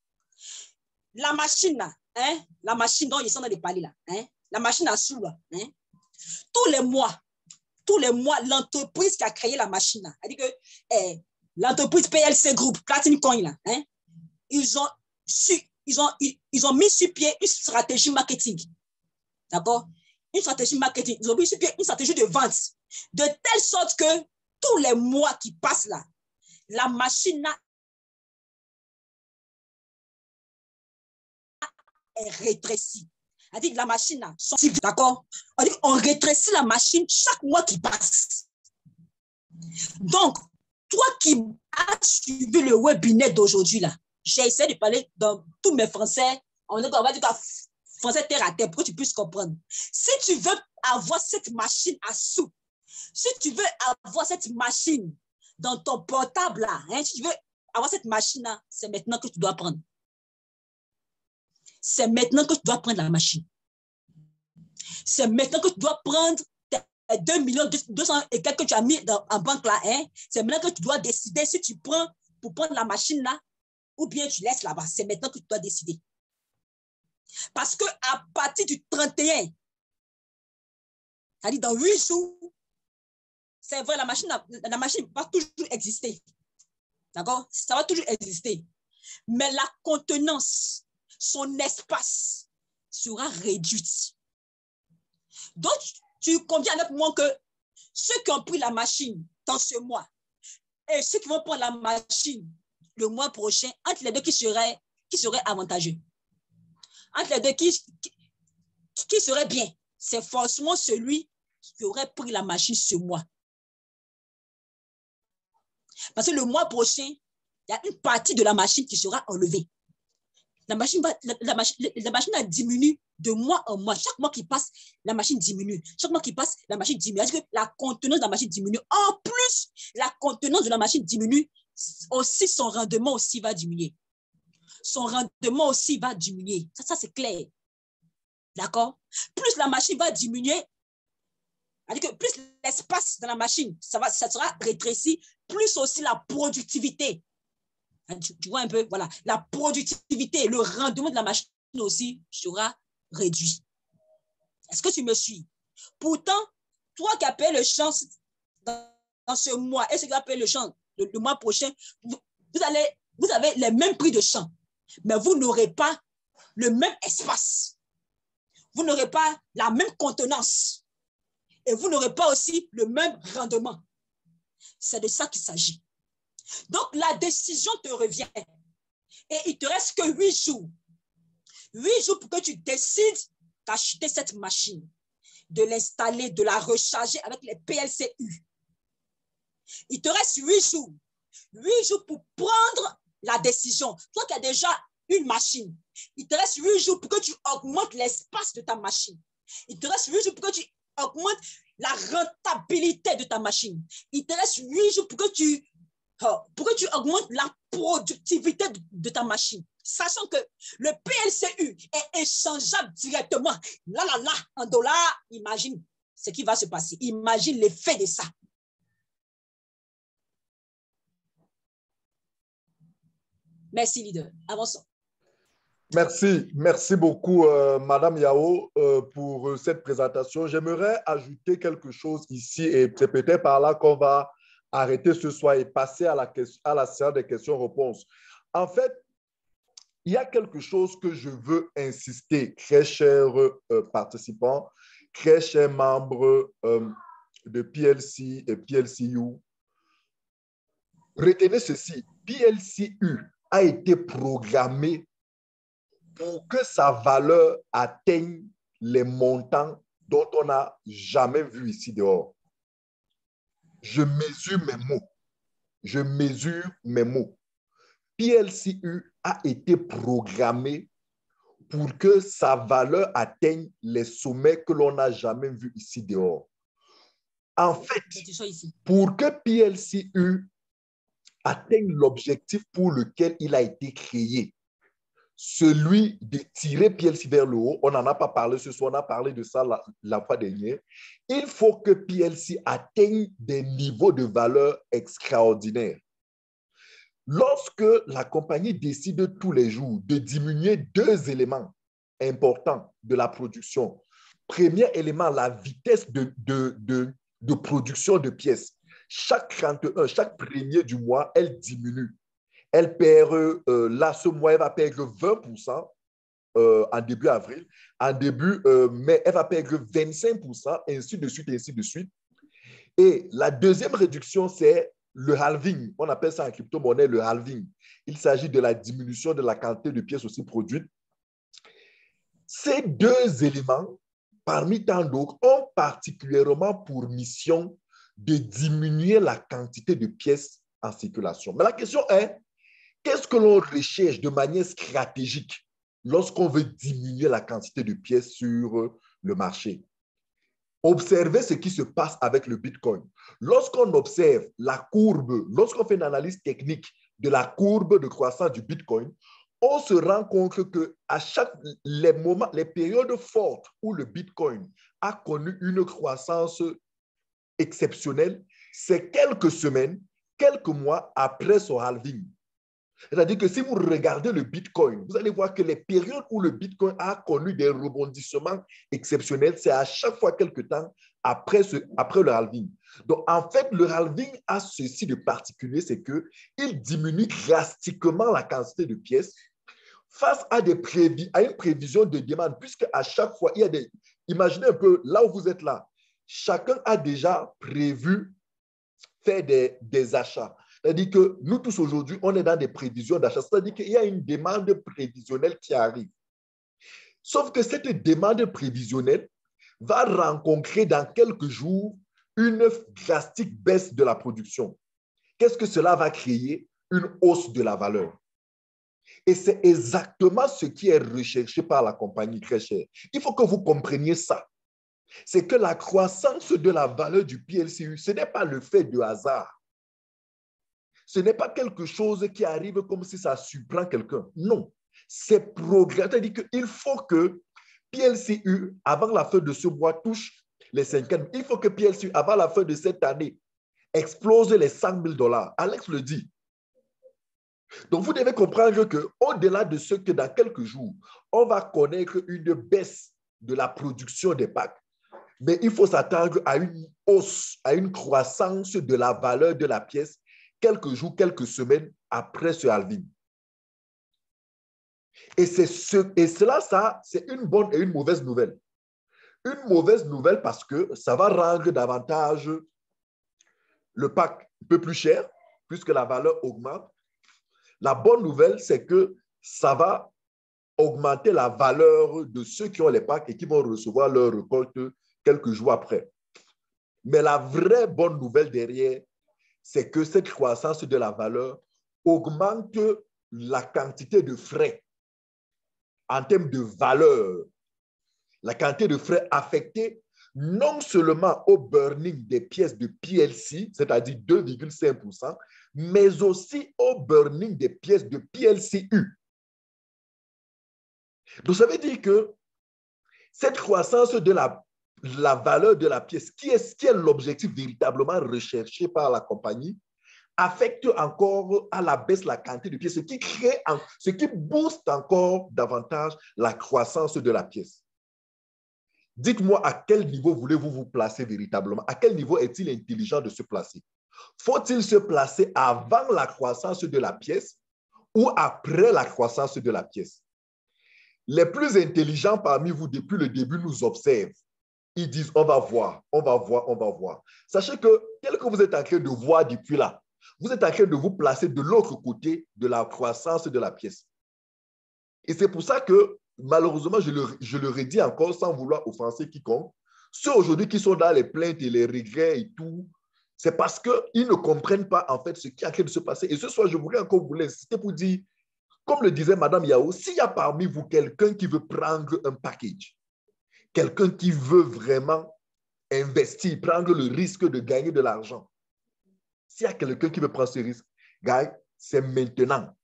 La machine là, la machine dont ils sont en train de parler là, la machine à sous là, tous les mois, l'entreprise qui a créé la machine là, elle dit que l'entreprise PLC Group, Platinum Coin là, ils ont mis sur pied une stratégie marketing. D'accord? Une stratégie marketing. Ils ont mis sur pied une stratégie de vente. De telle sorte que tous les mois qui passent là, la machine là est rétrécie. C'est-à-dire la machine là, d'accord? On rétrécit la machine chaque mois qui passe. Donc, toi qui as suivi le webinaire d'aujourd'hui là, j'ai essayé de parler dans tous mes français, on va dire français terre à terre pour que tu puisses comprendre. Si tu veux avoir cette machine à sous, si tu veux avoir cette machine dans ton portable là, hein, si tu veux avoir cette machine là, c'est maintenant que tu dois prendre. C'est maintenant que tu dois prendre la machine. C'est maintenant que tu dois prendre 2 200 et quelques que tu as mis en banque là. Hein? C'est maintenant que tu dois décider si tu prends pour prendre la machine là ou bien tu laisses là-bas. C'est maintenant que tu dois décider. Parce qu'à partir du 31, c'est-à-dire dans 8 jours, c'est vrai, la machine va toujours exister. D'accord? Ça va toujours exister. Mais la contenance, son espace sera réduite. Donc, tu conviens avec moi que ceux qui ont pris la machine dans ce mois et ceux qui vont prendre la machine le mois prochain, entre les deux, qui serait avantageux? Entre les deux, qui serait bien? C'est forcément celui qui aurait pris la machine ce mois. Parce que le mois prochain, il y a une partie de la machine qui sera enlevée. La machine a diminué de mois en mois. Chaque mois qui passe, la machine diminue. Chaque mois qui passe, la machine diminue. C'est-à-dire que la contenance de la machine diminue. En plus, la contenance de la machine diminue, aussi son rendement aussi va diminuer. Son rendement aussi va diminuer. Ça c'est clair. D'accord? Plus la machine va diminuer, c'est-à-dire que plus l'espace dans la machine, ça sera rétréci, plus aussi la productivité. Tu vois un peu, voilà, la productivité, le rendement de la machine aussi sera réduit. Est-ce que tu me suis? Pourtant, toi qui as payé le champ dans ce mois et ceux qui ont payé le champ le mois prochain, vous avez les mêmes prix de champ, mais vous n'aurez pas le même espace. Vous n'aurez pas la même contenance et vous n'aurez pas aussi le même rendement. C'est de ça qu'il s'agit. Donc, la décision te revient et il ne te reste que 8 jours. 8 jours pour que tu décides d'acheter cette machine, de l'installer, de la recharger avec les PLCU. Il te reste 8 jours. 8 jours pour prendre la décision. Toi qui as déjà une machine, il te reste 8 jours pour que tu augmentes l'espace de ta machine. Il te reste 8 jours pour que tu augmentes la rentabilité de ta machine. Il te reste 8 jours pour que tu augmentes la productivité de ta machine. Sachant que le PLCU est échangeable directement. Là, en dollars, imagine ce qui va se passer. Imagine l'effet de ça. Merci, leader. Avançons. Merci beaucoup, Madame Yao, pour cette présentation. J'aimerais ajouter quelque chose ici et c'est peut-être par là qu'on va arrêter ce soir et passer à la séance des questions-réponses. En fait, il y a quelque chose que je veux insister, très chers participants, très chers membres de PLC et PLCU. Retenez ceci, PLCU a été programmé pour que sa valeur atteigne les montants dont on n'a jamais vu ici dehors. Je mesure mes mots. Je mesure mes mots. PLCU a été programmé pour que sa valeur atteigne les sommets que l'on n'a jamais vus ici dehors. En fait, pour que PLCU atteigne l'objectif pour lequel il a été créé, celui de tirer PLC vers le haut, on n'en a pas parlé ce soir, on a parlé de ça la fois dernière, il faut que PLC atteigne des niveaux de valeur extraordinaires. Lorsque la compagnie décide tous les jours de diminuer 2 éléments importants de la production, premier élément, la vitesse de production de pièces. Chaque 31, chaque premier du mois, elle diminue. Elle perd, là, ce mois, elle va perdre 20% en début avril. En début mai, elle va perdre 25%, ainsi de suite, ainsi de suite. Et la deuxième réduction, c'est le halving. On appelle ça en crypto-monnaie le halving. Il s'agit de la diminution de la quantité de pièces aussi produites. Ces deux éléments, parmi tant d'autres, ont particulièrement pour mission de diminuer la quantité de pièces en circulation. Mais la question est, qu'est-ce que l'on recherche de manière stratégique lorsqu'on veut diminuer la quantité de pièces sur le marché? Observez ce qui se passe avec le Bitcoin. Lorsqu'on observe la courbe, lorsqu'on fait une analyse technique de la courbe de croissance du Bitcoin, on se rend compte qu'à chaque les périodes fortes où le Bitcoin a connu une croissance exceptionnelle, c'est quelques semaines, quelques mois après son halving. C'est-à-dire que si vous regardez le Bitcoin, vous allez voir que les périodes où le Bitcoin a connu des rebondissements exceptionnels, c'est à chaque fois quelque temps après le halving. Donc, en fait, le halving a ceci de particulier, c'est qu'il diminue drastiquement la quantité de pièces face à une prévision de demande, puisque à chaque fois, il y a des... Imaginez un peu, là où vous êtes là, chacun a déjà prévu faire des achats. C'est-à-dire que nous tous aujourd'hui, on est dans des prévisions d'achat. C'est-à-dire qu'il y a une demande prévisionnelle qui arrive. Sauf que cette demande prévisionnelle va rencontrer dans quelques jours une drastique baisse de la production. Qu'est-ce que cela va créer? Une hausse de la valeur. Et c'est exactement ce qui est recherché par la compagnie très chère. Il faut que vous compreniez ça. C'est que la croissance de la valeur du PLCU, ce n'est pas le fait de hasard. Ce n'est pas quelque chose qui arrive comme si ça surprend quelqu'un. Non, c'est programmé. C'est-à-dire qu'il faut que PLCU, avant la fin de ce mois, touche les 50. Il faut que PLCU, avant la fin de cette année, explose les $100 000. Alex le dit. Donc, vous devez comprendre qu'au-delà de ce que dans quelques jours, on va connaître une baisse de la production des packs, mais il faut s'attendre à une hausse, à une croissance de la valeur de la pièce quelques jours, quelques semaines après ce halving. Et cela, c'est une bonne et une mauvaise nouvelle. Une mauvaise nouvelle parce que ça va rendre davantage le pack un peu plus cher, puisque la valeur augmente. La bonne nouvelle, c'est que ça va augmenter la valeur de ceux qui ont les packs et qui vont recevoir leur récolte quelques jours après. Mais la vraie bonne nouvelle derrière, c'est que cette croissance de la valeur augmente la quantité de frais en termes de valeur, la quantité de frais affectés non seulement au burning des pièces de PLC, c'est-à-dire 2,5%, mais aussi au burning des pièces de PLCU. Donc, ça veut dire que cette croissance de la valeur de la pièce, qui est l'objectif véritablement recherché par la compagnie, affecte encore à la baisse la quantité de pièces, ce qui booste encore davantage la croissance de la pièce. Dites-moi à quel niveau voulez-vous vous placer véritablement? À quel niveau est-il intelligent de se placer? Faut-il se placer avant la croissance de la pièce ou après la croissance de la pièce? Les plus intelligents parmi vous, depuis le début, nous observent. Ils disent, on va voir, on va voir, on va voir. Sachez que tel que vous êtes en train de voir depuis là, vous êtes en train de vous placer de l'autre côté de la croissance de la pièce. Et c'est pour ça que, malheureusement, je le redis encore sans vouloir offenser quiconque, ceux aujourd'hui qui sont dans les plaintes et les regrets et tout, c'est parce qu'ils ne comprennent pas en fait ce qui est en train de se passer. Et ce soir, je voudrais encore vous insister pour dire, comme le disait Mme Yao, s'il y a parmi vous quelqu'un qui veut prendre un package, quelqu'un qui veut vraiment investir, prendre le risque de gagner de l'argent, s'il y a quelqu'un qui veut prendre ce risque, gars, c'est maintenant.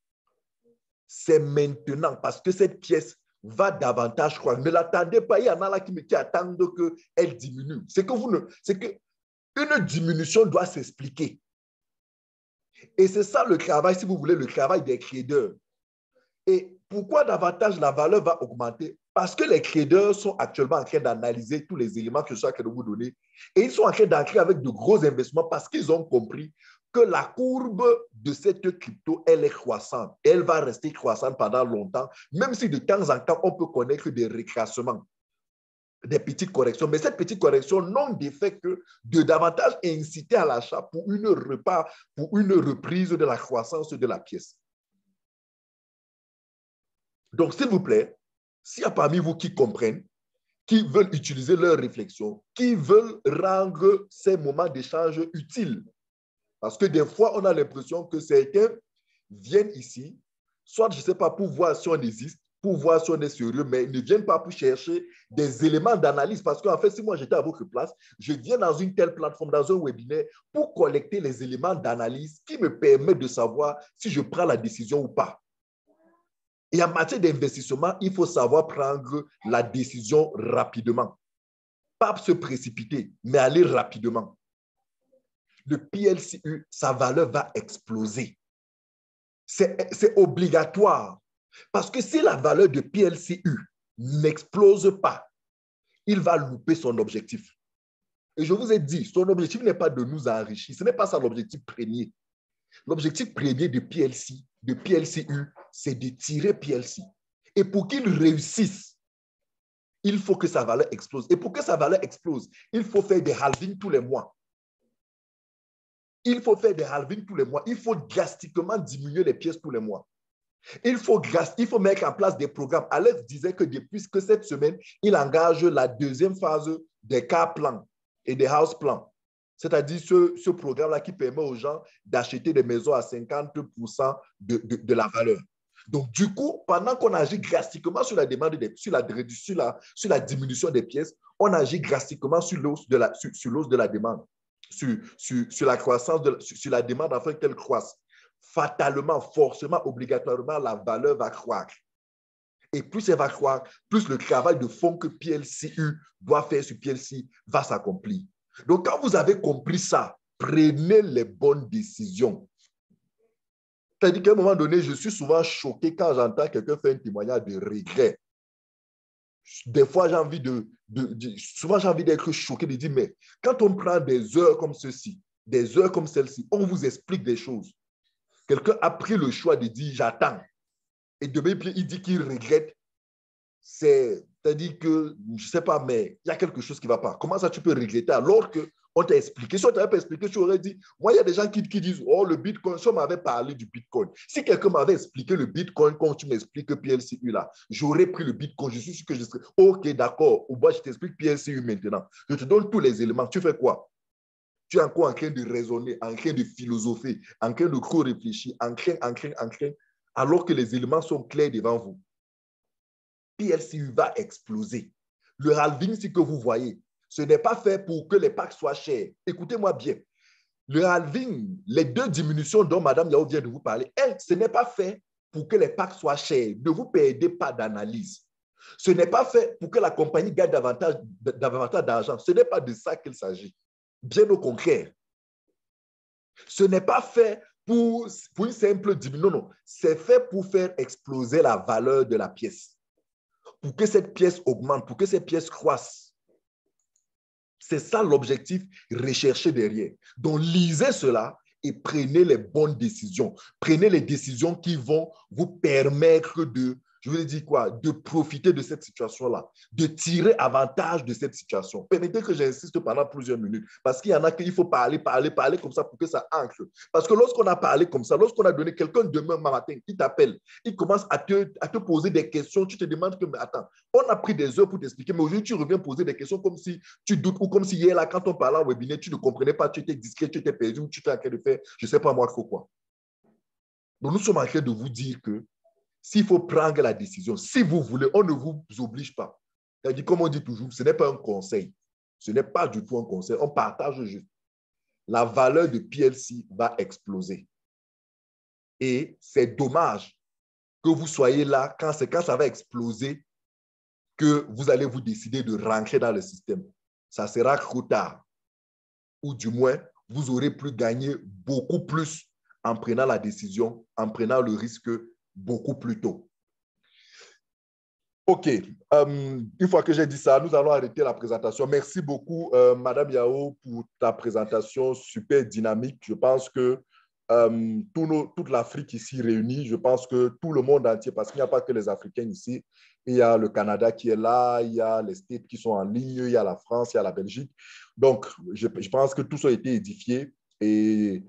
C'est maintenant parce que cette pièce va davantage croître. Ne l'attendez pas, il y en a là qui attendent qu'elle diminue. C'est qu'une diminution doit s'expliquer. Et c'est ça le travail, si vous voulez, le travail des traders. Et pourquoi davantage la valeur va augmenter? Parce que les traders sont actuellement en train d'analyser tous les éléments que je suis en train de vous donner. Et ils sont en train d'entrer avec de gros investissements parce qu'ils ont compris que la courbe de cette crypto, elle est croissante. Elle va rester croissante pendant longtemps, même si de temps en temps, on peut connaître des rétracements. des petites corrections, mais cette petite correction n'ont d'effet que de davantage inciter à l'achat pour une reprise de la croissance de la pièce. Donc, s'il vous plaît, s'il y a parmi vous qui comprennent, qui veulent utiliser leur réflexion, qui veulent rendre ces moments d'échange utiles, parce que des fois, on a l'impression que certains viennent ici, soit, je ne sais pas, pour voir si on existe, pour voir si on est sérieux, mais ils ne viennent pas pour chercher des éléments d'analyse. Parce qu'en fait, si moi j'étais à votre place, je viens dans une telle plateforme, dans un webinaire, pour collecter les éléments d'analyse qui me permettent de savoir si je prends la décision ou pas. Et en matière d'investissement, il faut savoir prendre la décision rapidement. Pas se précipiter, mais aller rapidement. Le PLCU, sa valeur va exploser. C'est obligatoire. Parce que si la valeur de PLCU n'explose pas, il va louper son objectif. Et je vous ai dit, son objectif n'est pas de nous enrichir. Ce n'est pas ça l'objectif premier. L'objectif premier de PLCU, c'est de tirer PLC. Et pour qu'il réussisse, il faut que sa valeur explose. Et pour que sa valeur explose, il faut faire des halvings tous les mois. Il faut faire des halvings tous les mois. Il faut drastiquement diminuer les pièces tous les mois. Il faut mettre en place des programmes. Alex disait que depuis que cette semaine, il engage la deuxième phase des car plans et des house plans. C'est-à-dire ce programme-là qui permet aux gens d'acheter des maisons à 50% de la valeur. Donc, du coup, pendant qu'on agit drastiquement sur la demande, sur la diminution des pièces, on agit drastiquement sur l'hausse de la demande, sur la croissance, sur la demande afin qu'elle croisse. Fatalement, forcément, obligatoirement, la valeur va croître. Et plus elle va croître, plus le travail de fond que PLCU doit faire sur PLC va s'accomplir. Donc, quand vous avez compris ça, prenez les bonnes décisions. C'est-à-dire qu'à un moment donné, je suis souvent choqué quand j'entends quelqu'un faire un témoignage de regret. Des fois, souvent j'ai envie d'être choqué, de dire, mais quand on prend des heures comme ceci, des heures comme celle-ci, on vous explique des choses. Quelqu'un a pris le choix de dire, j'attends. Et demain, il dit qu'il regrette. C'est-à-dire que, je ne sais pas, mais il y a quelque chose qui ne va pas. Comment ça, tu peux regretter alors qu'on t'a expliqué? Si on t'avait pas expliqué, tu aurais dit, moi, il y a des gens qui disent, oh, le Bitcoin, si on m'avait parlé du Bitcoin, si quelqu'un m'avait expliqué le Bitcoin comme tu m'expliques PLCU là, j'aurais pris le Bitcoin, je suis sûr que je serais, ok, d'accord, ou moi, je t'explique PLCU maintenant. Je te donne tous les éléments. Tu fais quoi? Tu es encore en train de raisonner, en train de philosopher, en train de trop réfléchir, en train, alors que les éléments sont clairs devant vous. PLCU va exploser. Le halving, ce que vous voyez, ce n'est pas fait pour que les packs soient chers. Écoutez-moi bien. Le halving, les deux diminutions dont Mme Yao vient de vous parler, ce n'est pas fait pour que les packs soient chers. Ne vous perdez pas d'analyse. Ce n'est pas fait pour que la compagnie gagne davantage d'argent. Ce n'est pas de ça qu'il s'agit. Bien au contraire. Ce n'est pas fait pour une simple diminution. Non, non. C'est fait pour faire exploser la valeur de la pièce. Pour que cette pièce augmente, pour que cette pièce croisse. C'est ça l'objectif recherché derrière. Donc, lisez cela et prenez les bonnes décisions. Prenez les décisions qui vont vous permettre je veux dire quoi, de profiter de cette situation-là, de tirer avantage de cette situation. Permettez que j'insiste pendant plusieurs minutes, parce qu'il y en a qu'il faut parler comme ça pour que ça ancre. Parce que lorsqu'on a parlé comme ça, lorsqu'on a donné quelqu'un demain matin, il t'appelle, il commence à te poser des questions, tu te demandes que, mais attends, on a pris des heures pour t'expliquer, mais aujourd'hui, tu reviens poser des questions comme si tu doutes, ou comme si hier, là, quand on parlait en webinaire, tu ne comprenais pas, tu étais discret, tu étais perdu, ou tu étais en train de faire, je ne sais pas moi, quoi. Donc, nous sommes en train de vous dire que s'il faut prendre la décision, si vous voulez, on ne vous oblige pas. C'est-à-dire, comme on dit toujours, ce n'est pas un conseil. Ce n'est pas du tout un conseil. On partage juste. La valeur de PLC va exploser. Et c'est dommage que vous soyez là quand ça va exploser que vous allez vous décider de rentrer dans le système. Ça sera trop tard. Ou du moins, vous aurez pu gagner beaucoup plus en prenant la décision, en prenant le risque beaucoup plus tôt. OK. Une fois que j'ai dit ça, nous allons arrêter la présentation. Merci beaucoup, Madame Yao, pour ta présentation super dynamique. Je pense que toute l'Afrique ici réunie. Je pense que tout le monde entier, parce qu'il n'y a pas que les Africains ici. Il y a le Canada qui est là, il y a les States qui sont en ligne, il y a la France, il y a la Belgique. Donc, je pense que tout a été édifié et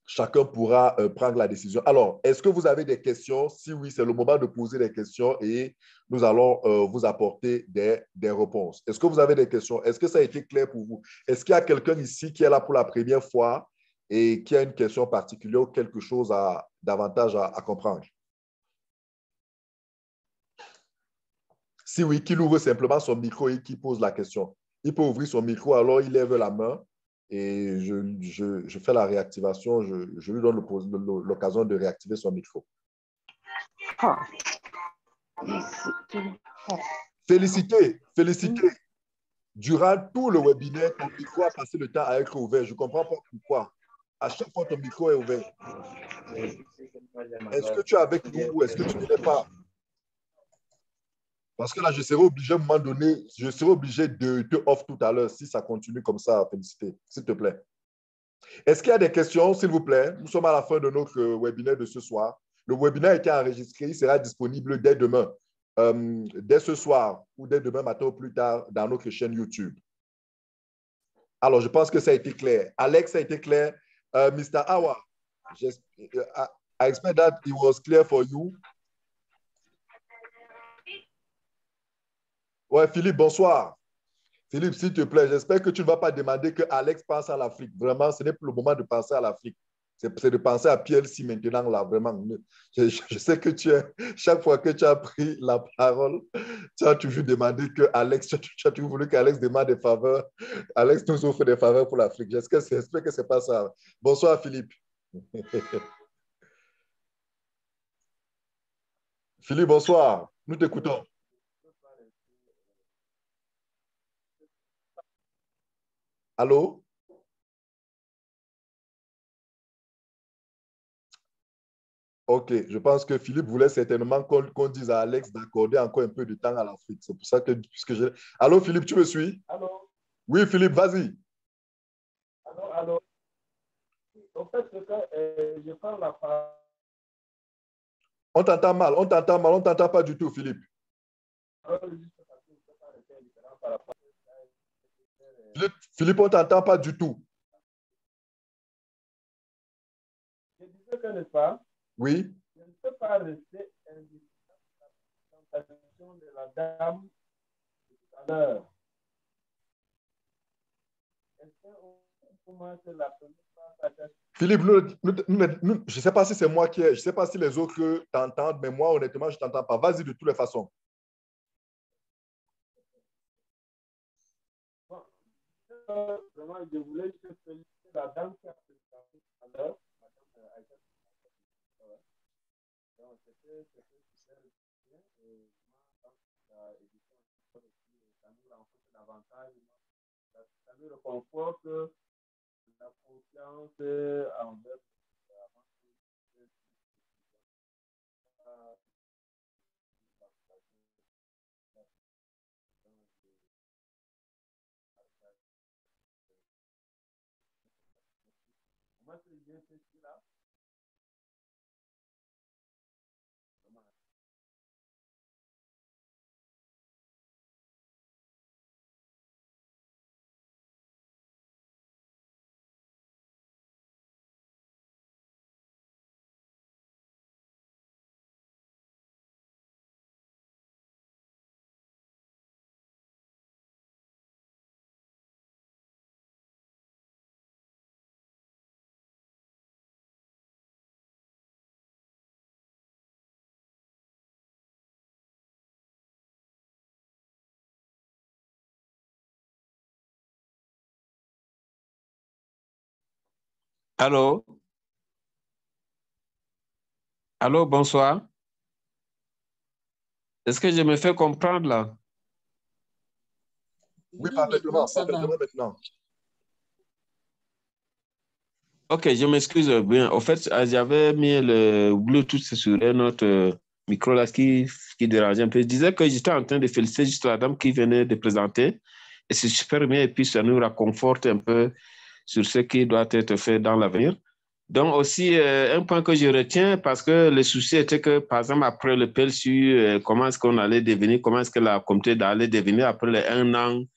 chacun pourra prendre la décision. Alors, est-ce que vous avez des questions? Si oui, c'est le moment de poser des questions et nous allons vous apporter des réponses. Est-ce que vous avez des questions? Est-ce que ça a été clair pour vous? Est-ce qu'il y a quelqu'un ici qui est là pour la première fois et qui a une question particulière ou quelque chose davantage à comprendre? Si oui, qu'il ouvre simplement son micro et qu'il pose la question. Il peut ouvrir son micro, alors il lève la main et je fais la réactivation. Je lui donne l'occasion de réactiver son micro. Félicité. Durant tout le webinaire, ton micro a passé le temps à être ouvert. Je ne comprends pas pourquoi. À chaque fois, ton micro est ouvert. Est-ce que tu es avec nous ou est-ce que tu ne l'es pas? Parce que là, je serai obligé, à un moment donné, je serai obligé de te off tout à l'heure si ça continue comme ça, Félicité, s'il te plaît. Est-ce qu'il y a des questions, s'il vous plaît? Nous sommes à la fin de notre webinaire de ce soir. Le webinaire a été enregistré, il sera disponible dès demain, dès ce soir ou dès demain matin ou plus tard dans notre chaîne YouTube. Alors, je pense que ça a été clair. Alex, ça a été clair. Mr. Awa, I expect that it was clear for you. Ouais, Philippe, bonsoir. Philippe, s'il te plaît, j'espère que tu ne vas pas demander que Alex pense à l'Afrique. Vraiment, ce n'est plus le moment de penser à l'Afrique. C'est de penser à PLC maintenant, là, vraiment. Je sais que chaque fois que tu as pris la parole, tu as toujours demandé que Alex, tu as toujours voulu qu'Alex demande des faveurs. Alex nous offre des faveurs pour l'Afrique. J'espère que ce n'est pas ça. Bonsoir, Philippe. Philippe, bonsoir. Nous t'écoutons. Allô? OK, je pense que Philippe voulait certainement qu'on dise à Alex d'accorder encore un peu de temps à l'Afrique. C'est pour ça que, puisque je... Allô, Philippe, tu me suis? Allô? Oui, Philippe, vas-y. Allô? En fait, je parle la parole. On t'entend mal, on t'entend pas du tout, Philippe. Philippe, on t'entend pas du tout. Je disais que, n'est-ce pas? Oui. Je ne peux pas rester indifférent à la présentation de la dame tout à l'heure. Est-ce qu'on commence la première fois? Philippe, je ne sais pas si c'est moi je ne sais pas si les autres t'entendent, mais moi, honnêtement, je ne t'entends pas. Vas-y de toutes les façons. Bon, vraiment, je voulais juste féliciter la dame qui a présenté tout à l'heure. Donc, c'était super bien. Et moi, l'édition, ça nous renforce davantage. Ça nous reconforte la confiance envers moi, c'est bien fait là. Allô? Allô, bonsoir. Est-ce que je me fais comprendre là? Oui, parfaitement maintenant. Ok, je m'excuse bien. En fait, j'avais mis le Bluetooth sur un autre micro là qui dérangeait un peu. Je disais que j'étais en train de féliciter juste la dame qui venait de présenter. Et c'est super bien. Et puis, ça nous réconforte un peu sur ce qui doit être fait dans l'avenir. Donc aussi, un point que je retiens, parce que le souci était que, par exemple, après le PLSU, comment est-ce qu'on allait devenir, comment est-ce que la communauté allait devenir après les 1 an